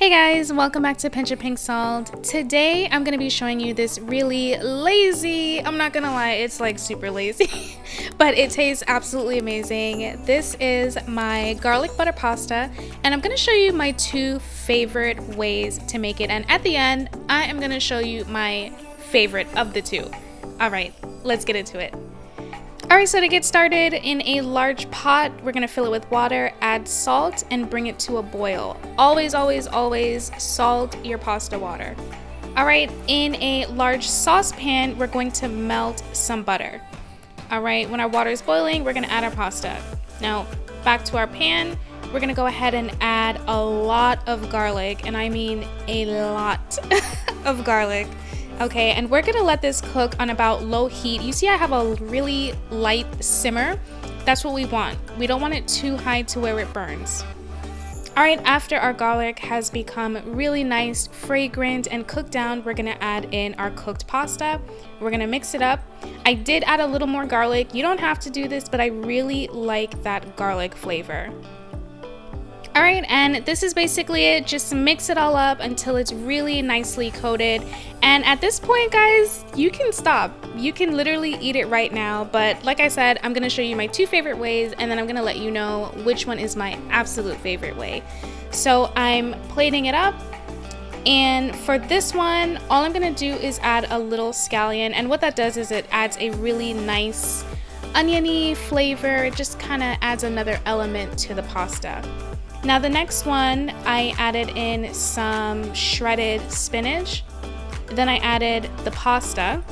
Hey guys, welcome back to Pincha Pink Salt. Today I'm going to be showing you this really lazy, I'm not gonna lie, it's like super lazy, but it tastes absolutely amazing. This is my garlic butter pasta and I'm going to show you my two favorite ways to make it, and at the end I am going to show you my favorite of the two. Alright, let's get into it. Alright, so to get started, in a large pot, we're going to fill it with water, add salt, and bring it to a boil. Always, always, always salt your pasta water. Alright, in a large saucepan, we're going to melt some butter. Alright, when our water is boiling, we're going to add our pasta. Now, back to our pan, we're going to go ahead and add a lot of garlic, and I mean a lot of garlic. Okay, and we're gonna let this cook on about low heat. You see I have a really light simmer. That's what we want. We don't want it too high to where it burns. Alright, after our garlic has become really nice, fragrant, and cooked down, we're gonna add in our cooked pasta. We're gonna mix it up. I did add a little more garlic. You don't have to do this, but I really like that garlic flavor. Alright, and this is basically it. Just mix it all up until it's really nicely coated. And at this point, guys, you can stop. You can literally eat it right now. But like I said, I'm going to show you my two favorite ways, and then I'm going to let you know which one is my absolute favorite way. So I'm plating it up. And for this one, all I'm going to do is add a little scallion. And what that does is it adds a really nice oniony flavor. It just kind of adds another element to the pasta. Now the next one, I added in some shredded spinach. Then I added the pasta.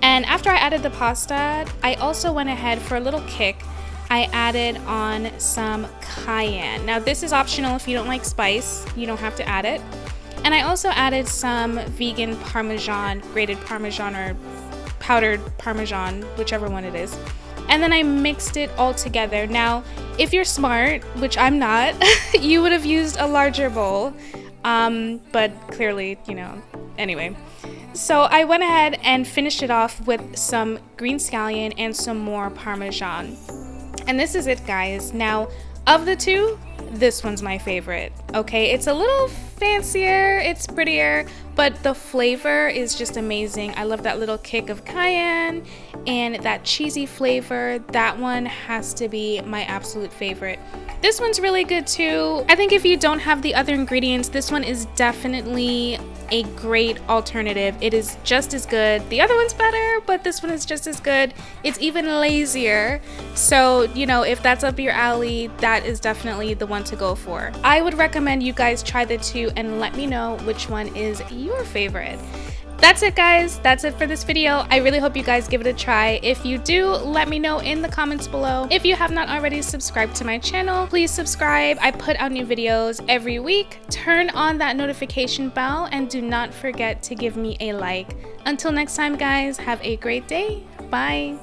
And after I added the pasta, I also went ahead for a little kick. I added on some cayenne. Now this is optional if you don't like spice. You don't have to add it. And I also added some vegan parmesan, grated parmesan or powdered parmesan, whichever one it is. And then I mixed it all together. Now, if you're smart, which I'm not, you would have used a larger bowl. But clearly, you know, anyway. So I went ahead and finished it off with some green scallion and some more parmesan. And this is it, guys. Now, of the two, this one's my favorite. Okay, it's a little fancier, it's prettier, but the flavor is just amazing. I love that little kick of cayenne and that cheesy flavor. That one has to be my absolute favorite. This one's really good too. I think if you don't have the other ingredients, this one is definitely a great alternative. It is just as good. The other one's better, but this one is just as good. It's even lazier. So, you know, if that's up your alley, that is definitely the one to go for. I would recommend you guys try the two and let me know which one is your favorite. That's it, guys. That's it for this video. I really hope you guys give it a try. If you do, let me know in the comments below. If you have not already subscribed to my channel, please subscribe. I put out new videos every week. Turn on that notification bell and do not forget to give me a like. Until next time, guys, have a great day. Bye.